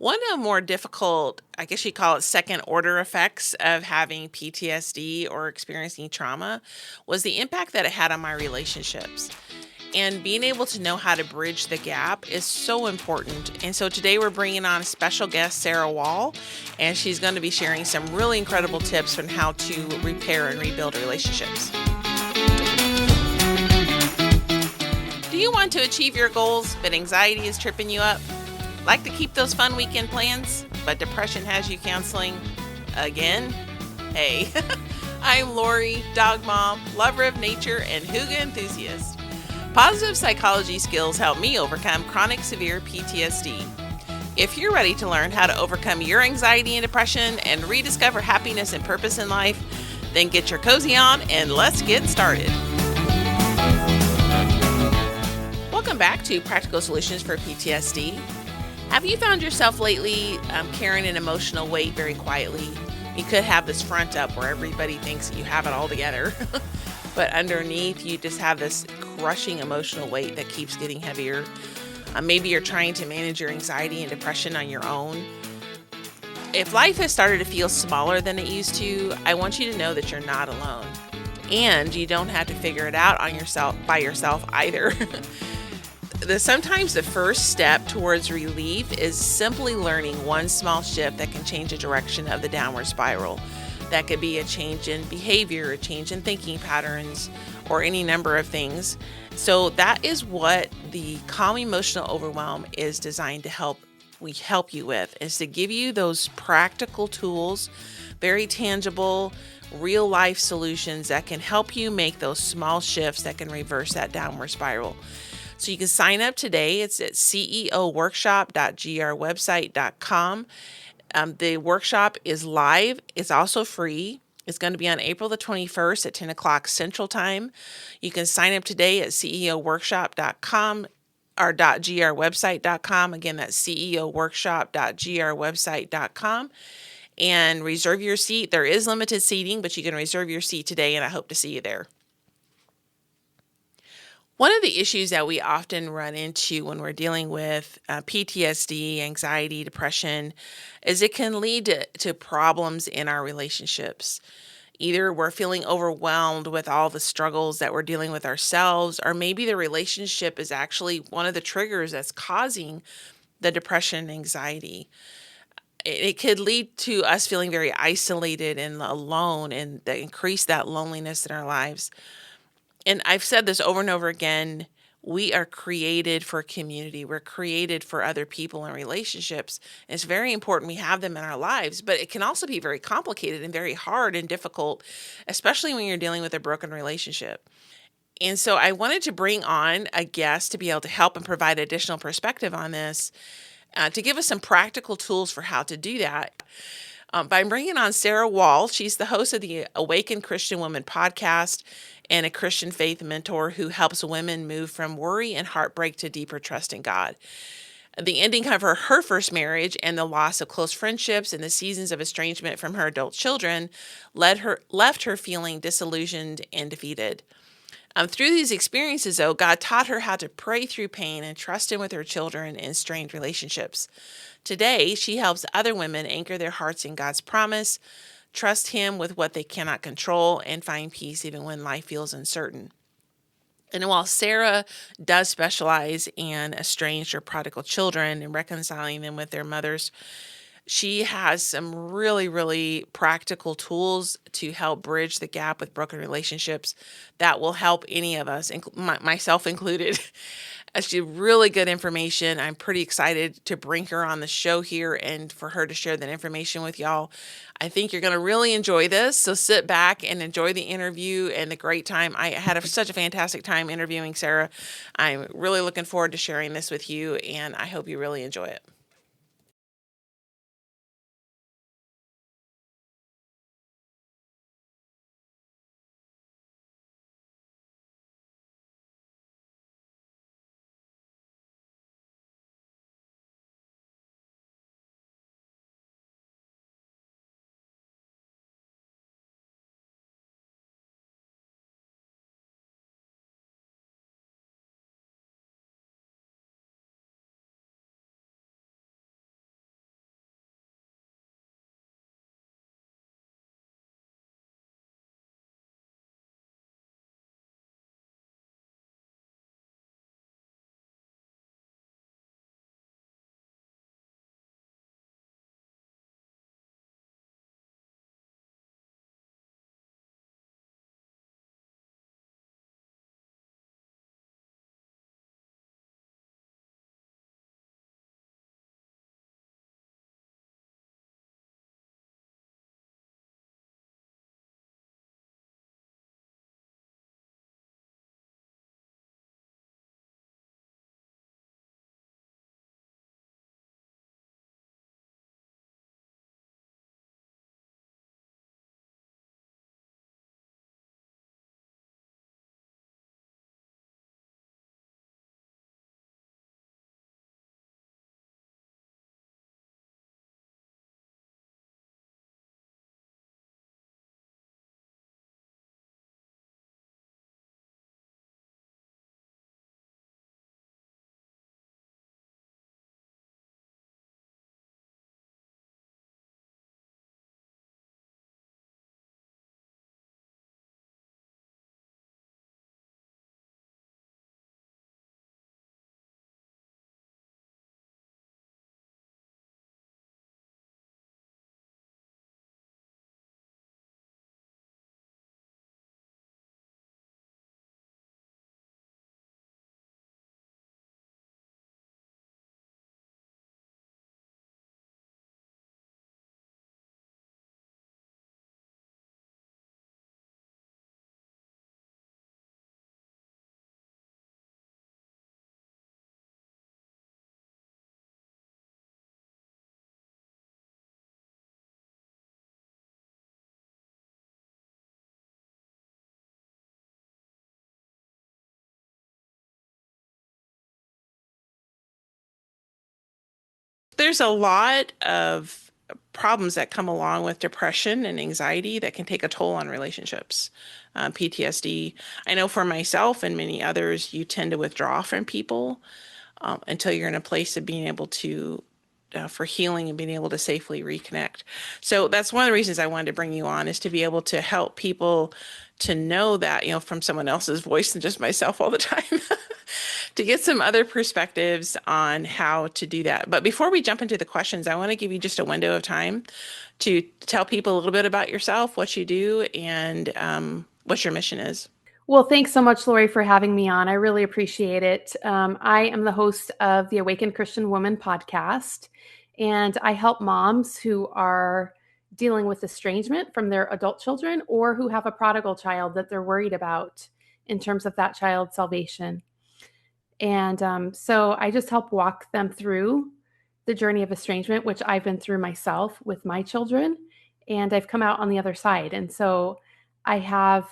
One of the more difficult, I guess you call it second order effects of having PTSD or experiencing trauma was the impact that it had on my relationships. And being able to know how to bridge the gap is so important. And so today we're bringing on a special guest, Sarah Wall, and she's going to be sharing some really incredible tips on how to repair and rebuild relationships. Do you want to achieve your goals, but anxiety is tripping you up? Like to keep those fun weekend plans, but depression has you counseling again? Hey, I'm Lori, dog mom, lover of nature, and hygge enthusiast. Positive psychology skills help me overcome chronic severe PTSD. If you're ready to learn how to overcome your anxiety and depression and rediscover happiness and purpose in life, then get your cozy on and let's get started. Welcome back to Practical Solutions for PTSD. Have you found yourself lately carrying an emotional weight very quietly? You could have this front up where everybody thinks you have it all together, but underneath you just have this crushing emotional weight that keeps getting heavier. Maybe you're trying to manage your anxiety and depression on your own. If life has started to feel smaller than it used to, I want you to know that you're not alone. And you don't have to figure it out by yourself either. Sometimes the first step towards relief is simply learning one small shift that can change the direction of the downward spiral. That could be a change in behavior, a change in thinking patterns, or any number of things. So that is what the Calm Emotional Overwhelm is designed to help you with, is to give you those practical tools, very tangible, real life solutions that can help you make those small shifts that can reverse that downward spiral. So you can sign up today. It's at ceoworkshop.grwebsite.com. The workshop is live. It's also free. It's going to be on April the 21st at 10 o'clock Central Time. You can sign up today at ceoworkshop.com or .grwebsite.com. Again, that's ceoworkshop.grwebsite.com. And reserve your seat. There is limited seating, but you can reserve your seat today, and I hope to see you there. One of the issues that we often run into when we're dealing with PTSD, anxiety, depression, is it can lead to problems in our relationships. Either we're feeling overwhelmed with all the struggles that we're dealing with ourselves, or maybe the relationship is actually one of the triggers that's causing the depression and anxiety. It could lead to us feeling very isolated and alone, and increase that loneliness in our lives. And I've said this over and over again, we are created for community. We're created for other people and relationships. And it's very important we have them in our lives, but it can also be very complicated and very hard and difficult, especially when you're dealing with a broken relationship. And so I wanted to bring on a guest to be able to help and provide additional perspective on this, to give us some practical tools for how to do that. By bringing on Sarah Wall. She's the host of the Awakened Christian Woman podcast and a Christian faith mentor who helps women move from worry and heartbreak to deeper trust in God. The ending of her first marriage and the loss of close friendships and the seasons of estrangement from her adult children left her feeling disillusioned and defeated. Through these experiences, though, God taught her how to pray through pain and trust Him with her children in strained relationships. Today, she helps other women anchor their hearts in God's promise, trust Him with what they cannot control, and find peace even when life feels uncertain. And while Sarah does specialize in estranged or prodigal children and reconciling them with their mothers, she has some really, really practical tools to help bridge the gap with broken relationships that will help any of us, myself included. She's really good information. I'm pretty excited to bring her on the show here and for her to share that information with y'all. I think you're going to really enjoy this. So sit back and enjoy the interview and the great time. I had such a fantastic time interviewing Sarah. I'm really looking forward to sharing this with you, and I hope you really enjoy it. there's a lot of problems that come along with depression and anxiety that can take a toll on relationships. PTSD. I know for myself and many others, you tend to withdraw from people until you're in a place of being able to, for healing and being able to safely reconnect. So that's one of the reasons I wanted to bring you on is to be able to help people to know that, from someone else's voice than just myself all the time, to get some other perspectives on how to do that. But before we jump into the questions, I want to give you just a window of time to tell people a little bit about yourself, what you do, and what your mission is. Well, thanks so much, Lori, for having me on. I really appreciate it. I am the host of the Awakened Christian Woman podcast, and I help moms who are dealing with estrangement from their adult children or who have a prodigal child that they're worried about in terms of that child's salvation. And so I just help walk them through the journey of estrangement, which I've been through myself with my children, and I've come out on the other side. And so I have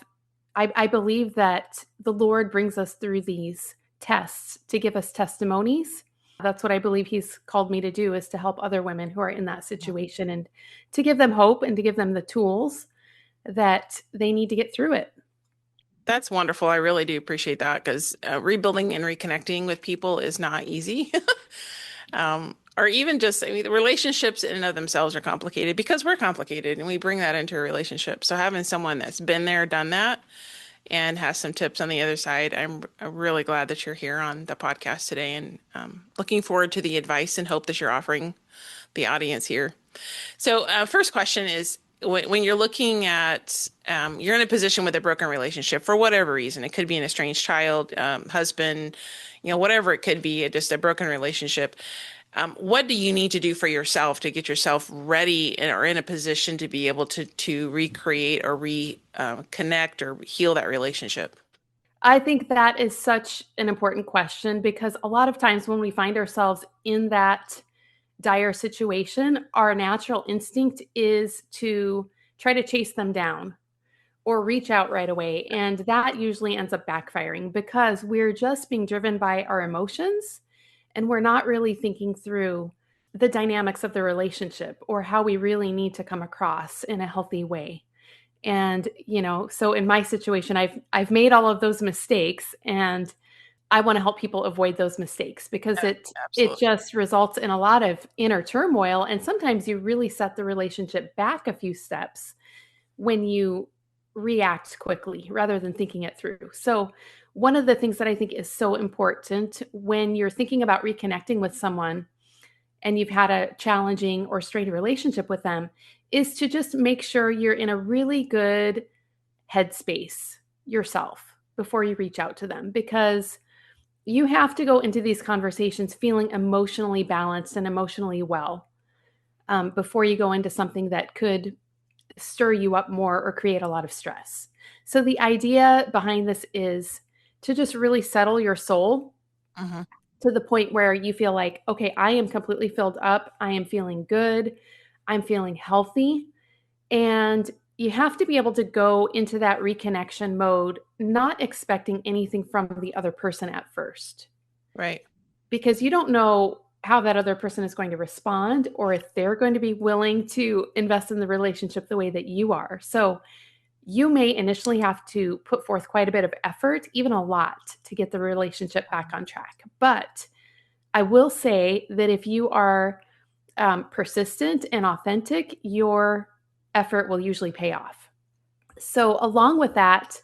I believe that the Lord brings us through these tests to give us testimonies. That's what I believe He's called me to do, is to help other women who are in that situation and to give them hope and to give them the tools that they need to get through it. That's wonderful. I really do appreciate that because rebuilding and reconnecting with people is not easy. Or even just, I mean, the relationships in and of themselves are complicated because we're complicated and we bring that into a relationship. So having someone that's been there, done that, and has some tips on the other side, I'm really glad that you're here on the podcast today and looking forward to the advice and hope that you're offering the audience here. So, first question is when you're looking at, you're in a position with a broken relationship for whatever reason, it could be an estranged child, husband, whatever it could be, just a broken relationship. What do you need to do for yourself to get yourself ready or in a position to be able to recreate or reconnect or heal that relationship? I think that is such an important question because a lot of times when we find ourselves in that dire situation, our natural instinct is to try to chase them down or reach out right away. And that usually ends up backfiring because we're just being driven by our emotions and we're not really thinking through the dynamics of the relationship or how we really need to come across in a healthy way. And, so in my situation, I've made all of those mistakes and I want to help people avoid those mistakes because it Absolutely. just results in a lot of inner turmoil. And sometimes you really set the relationship back a few steps when you react quickly rather than thinking it through. So, one of the things that I think is so important when you're thinking about reconnecting with someone and you've had a challenging or strained relationship with them is to just make sure you're in a really good headspace yourself before you reach out to them because you have to go into these conversations feeling emotionally balanced and emotionally well before you go into something that could stir you up more or create a lot of stress. So, the idea behind this is to just really settle your soul Hmm. to the point where you feel like, okay, I am completely filled up. I am feeling good. I'm feeling healthy. And you have to be able to go into that reconnection mode, not expecting anything from the other person at first, Right. because you don't know how that other person is going to respond or if they're going to be willing to invest in the relationship the way that you are. So you may initially have to put forth quite a bit of effort, even a lot, to get the relationship back on track. But I will say that if you are persistent and authentic, your effort will usually pay off. So, along with that,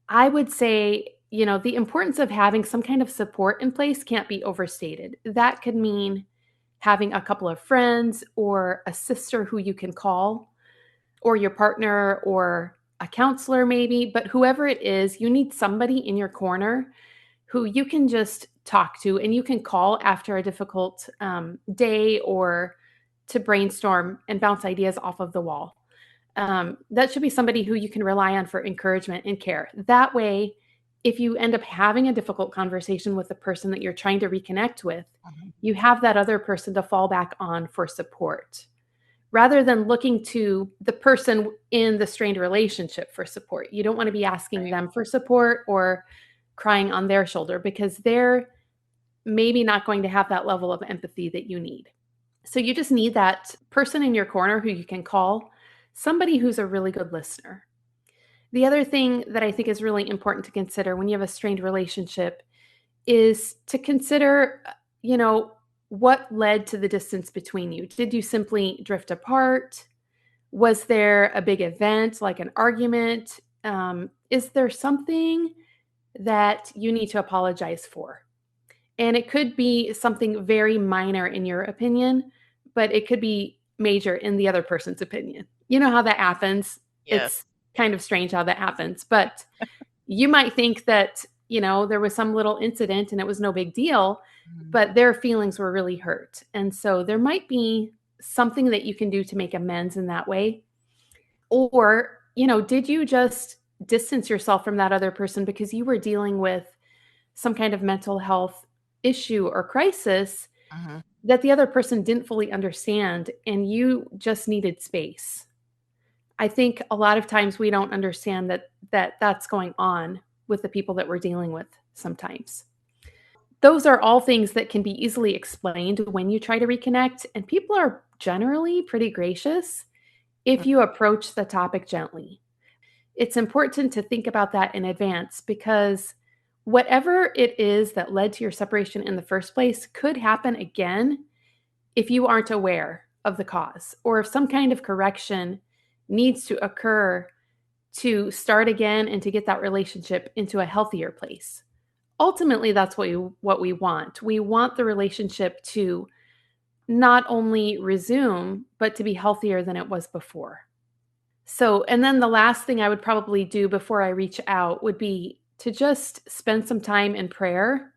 I would say, the importance of having some kind of support in place can't be overstated. That could mean having a couple of friends or a sister who you can call, or your partner, or a counselor, maybe. But whoever it is, you need somebody in your corner who you can just talk to and you can call after a difficult day or to brainstorm and bounce ideas off of the wall. That should be somebody who you can rely on for encouragement and care. That way, if you end up having a difficult conversation with the person that you're trying to reconnect with, Mhm. you have that other person to fall back on for support rather than looking to the person in the strained relationship for support. You don't want to be asking Right. them for support or crying on their shoulder because they're maybe not going to have that level of empathy that you need. So you just need that person in your corner who you can call, somebody who's a really good listener. The other thing that I think is really important to consider when you have a strained relationship is to consider, you know, what led to the distance between you. Did you simply drift apart? Was there a big event like an argument? Is there something that you need to apologize for? And it could be something very minor in your opinion, but it could be major in the other person's opinion. You know how that happens? Yeah. It's kind of strange how that happens, but you might think that, there was some little incident and it was no big deal, Mhm. but their feelings were really hurt. And so there might be something that you can do to make amends in that way. Or, did you just distance yourself from that other person because you were dealing with some kind of mental health issue or crisis Mhm. that the other person didn't fully understand and you just needed space? I think a lot of times we don't understand that that's going on with the people that we're dealing with sometimes. Those are all things that can be easily explained when you try to reconnect, and people are generally pretty gracious if you approach the topic gently. It's important to think about that in advance because whatever it is that led to your separation in the first place could happen again if you aren't aware of the cause, or if some kind of correction needs to occur to start again and to get that relationship into a healthier place. Ultimately, that's what we want. We want the relationship to not only resume, but to be healthier than it was before. So, and then the last thing I would probably do before I reach out would be to just spend some time in prayer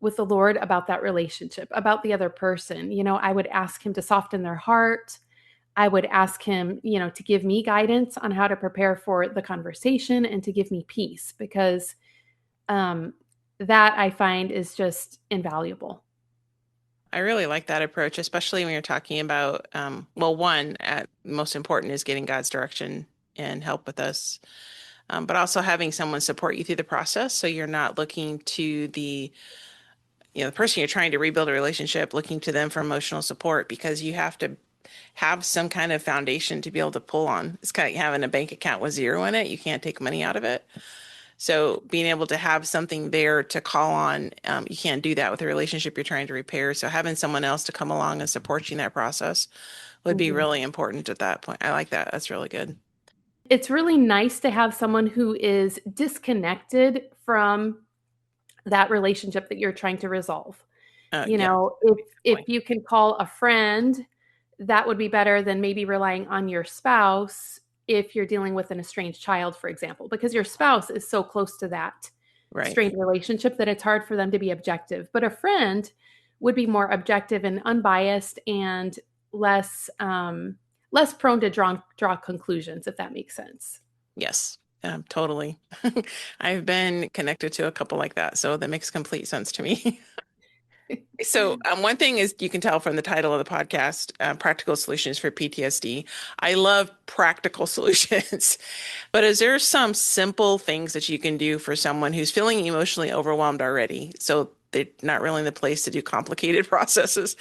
with the Lord about that relationship, about the other person. I would ask Him to soften their heart. I would ask Him, to give me guidance on how to prepare for the conversation and to give me peace because um, that I find is just invaluable. I really like that approach, especially when you're talking about, well, one, most important is getting God's direction and help with us, but also having someone support you through the process. So you're not looking to the person you're trying to rebuild a relationship, looking to them for emotional support because you have to have some kind of foundation to be able to pull on. It's kind of like having a bank account with zero in it. You can't take money out of it. So being able to have something there to call on, you can't do that with a relationship you're trying to repair. So having someone else to come along and support you in that process would be Mhm. really important at that point. I like that. That's really good. It's really nice to have someone who is disconnected from that relationship that you're trying to resolve. Yeah, If point. you can call a friend, that would be better than maybe relying on your spouse if you're dealing with an estranged child, for example, because your spouse is so close to that Right. strained relationship that it's hard for them to be objective. But a friend would be more objective and unbiased and less prone to draw conclusions, if that makes sense. Yes. Totally. I've been connected to a couple like that, so that makes complete sense to me. So, one thing is you can tell from the title of the podcast, Practical Solutions for PTSD. I love practical solutions, but is there some simple things that you can do for someone who's feeling emotionally overwhelmed already? So they're not really in the place to do complicated processes,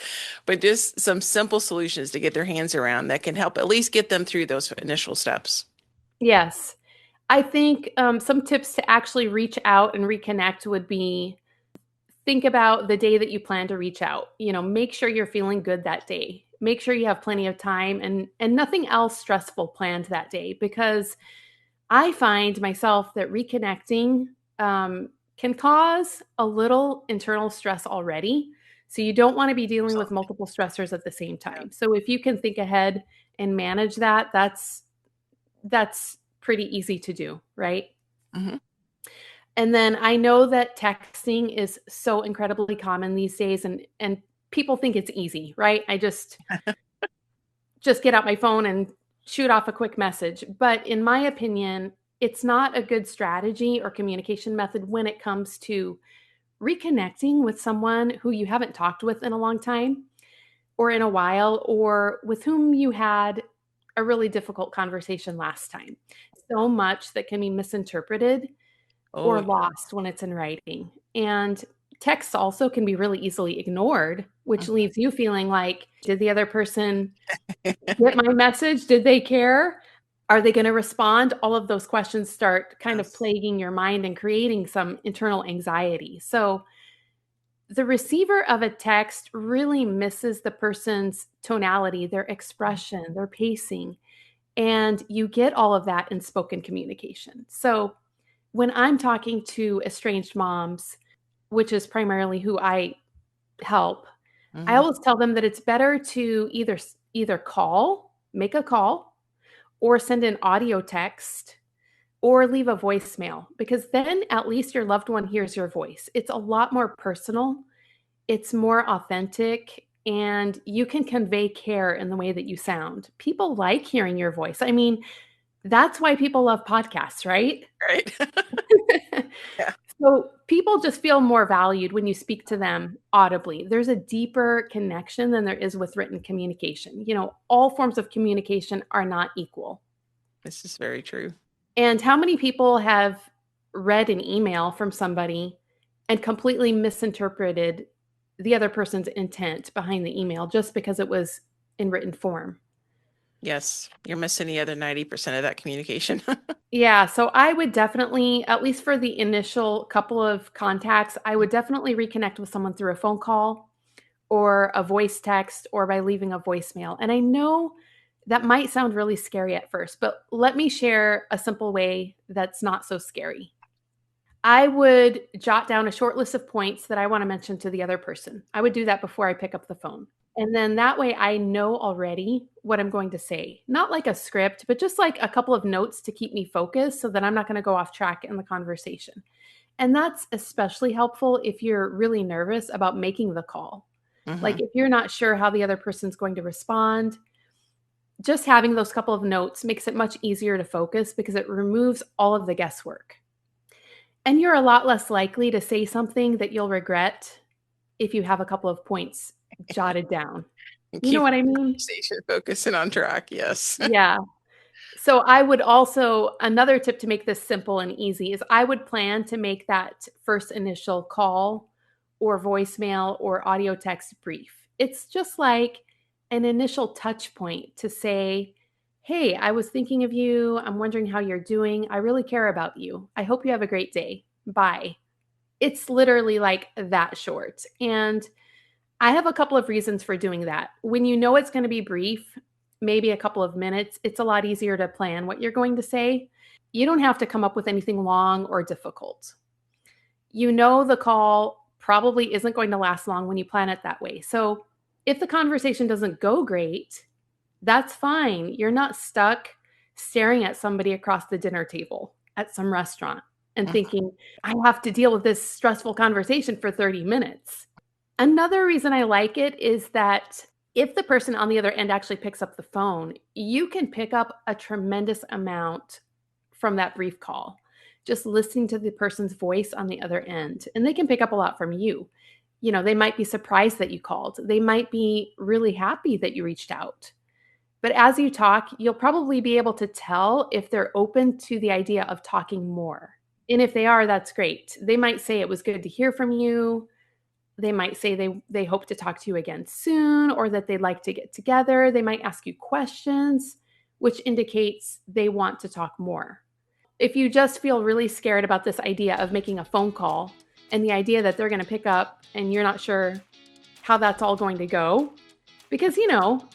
but just some simple solutions to get their hands around that can help at least get them through those initial steps. Yes. I think some tips to actually reach out and reconnect would be think about the day that you plan to reach out. Make sure you're feeling good that day. Make sure you have plenty of time and nothing else stressful planned that day because I find myself that reconnecting can cause a little internal stress already. So you don't want to be dealing with Absolutely. multiple stressors at the same Yeah. time. So if you can think ahead and manage that, that's pretty easy to do, right? Hmm. And then I know that texting is so incredibly common these days and people think it's easy, right? I just get out my phone and shoot off a quick message. But in my opinion, it's not a good strategy or communication method when it comes to reconnecting with someone who you haven't talked with in a long time or in a while or with whom you had a really difficult conversation last time. So much that can be misinterpreted Oh, or lost when it's in writing. And text also can be really easily ignored which leaves you feeling like, did the other person get my message? Did they care? Are they going to respond? All of those questions start kind of Yes. plaguing your mind and creating some internal anxiety. So, the receiver of a text really misses the person's tonality, their expression, their pacing, and you get all of that in spoken communication. So, when I'm talking to estranged moms, which is primarily who I help, I Mhm. always tell them that it's better to either call, make a call, or send an audio text or leave a voicemail, because then at least your loved one hears your voice. It's a lot more personal, it's more authentic, and you can convey care in the way that you sound. People like hearing your voice. I mean, that's why people love podcasts, right? Right. Yeah. So people just feel more valued when you speak to them audibly. There's a deeper connection than there is with written communication. All forms of communication are not equal. This is very true. And how many people have read an email from somebody and completely misinterpreted the other person's intent behind the email just because it was in written form? Yes. You're missing the other 90% of that communication. Yeah, so I would definitely, at least for the initial couple of contacts, I would definitely reconnect with someone through a phone call or a voice text or by leaving a voicemail. And I know that might sound really scary at first, but let me share a simple way that's not so scary. I would jot down a short list of points that I want to mention to the other person. I would do that before I pick up the phone. And then that way I know already what I'm going to say. Not like a script, but just like a couple of notes to keep me focused so that I'm not going to go off track in the conversation. And that's especially helpful if you're really nervous about making the call. Like Mhm. if you're not sure how the other person's going to respond, just having those couple of notes makes it much easier to focus because it removes all of the guesswork. And you're a lot less likely to say something that you'll regret if you have a couple of points jotted down. And You know keep what the I mean? conversation focused and on track. Yes. Yeah. So I would also, another tip to make this simple and easy is I would plan to make that first initial call or voicemail or audio text brief. It's just like an initial touch point to say, "Hey, I was thinking of you. I'm wondering how you're doing. I really care about you. I hope you have a great day. Bye." It's literally like that short. And I have a couple of reasons for doing that. When you know it's going to be brief, maybe a couple of minutes, it's a lot easier to plan what you're going to say. You don't have to come up with anything long or difficult. You know the call probably isn't going to last long when you plan it that way. So if the conversation doesn't go great, that's fine. You're not stuck staring at somebody across the dinner table at some restaurant and Mhm. thinking, I have to deal with this stressful conversation for 30 minutes. Another reason I like it is that if the person on the other end actually picks up the phone, you can pick up a tremendous amount from that brief call. Just listening to the person's voice on the other end, and they can pick up a lot from you. They might be surprised that you called. They might be really happy that you reached out. But as you talk, you'll probably be able to tell if they're open to the idea of talking more. And if they are, that's great. They might say it was good to hear from you. They might say they hope to talk to you again soon or that they'd like to get together. They might ask you questions, which indicates they want to talk more. If you just feel really scared about this idea of making a phone call and the idea that they're going to pick up and you're not sure how that's all going to go, because,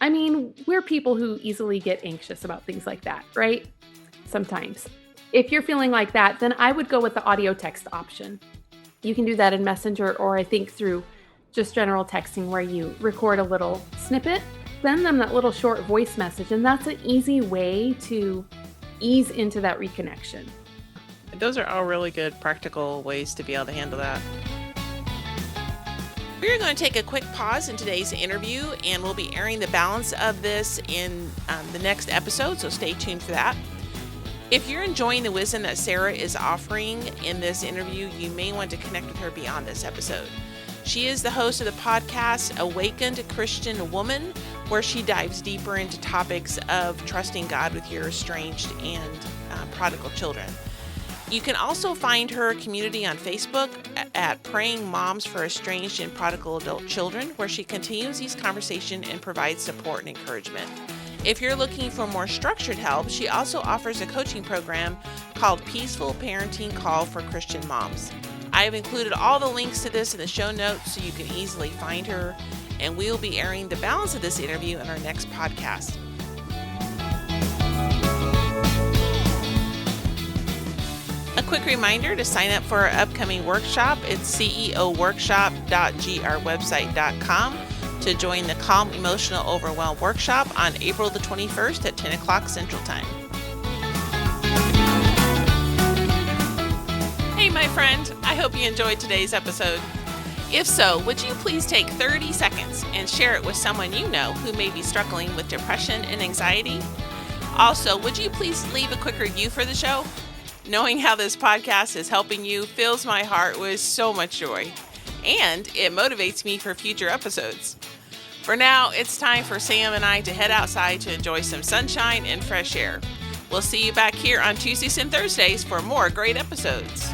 I mean, we're people who easily get anxious about things like that, right? Sometimes. If you're feeling like that, then I would go with the audio text option. You can do that in Messenger or I think through just general texting where you record a little snippet, send them that little short voice message, and that's an easy way to ease into that reconnection. Those are all really good practical ways to be able to handle that. We're going to take a quick pause in today's interview, and we'll be airing the balance of this in the next episode, so stay tuned for that. If you're enjoying the wisdom that Sarah is offering in this interview, you may want to connect with her beyond this episode. She is the host of the podcast Awakened Christian Woman, where she dives deeper into topics of trusting God with your estranged and prodigal children. You can also find her community on Facebook at Praying Moms for Estranged and Prodigal Adult Children, where she continues these conversations and provides support and encouragement. If you're looking for more structured help, she also offers a coaching program called Peaceful Parenting Call for Christian Moms. I have included all the links to this in the show notes so you can easily find her, and we will be airing the balance of this interview in our next podcast. A quick reminder to sign up for our upcoming workshop. It's ceoworkshop.grwebsite.com to join the Calm Emotional Overwhelm workshop on April the 21st at 10 o'clock Central Time. Hey, my friend, I hope you enjoyed today's episode. If so, would you please take 30 seconds and share it with someone you know who may be struggling with depression and anxiety? Also, would you please leave a quick review for the show? Knowing how this podcast is helping you fills my heart with so much joy, and it motivates me for future episodes. For now, it's time for Sam and I to head outside to enjoy some sunshine and fresh air. We'll see you back here on Tuesdays and Thursdays for more great episodes.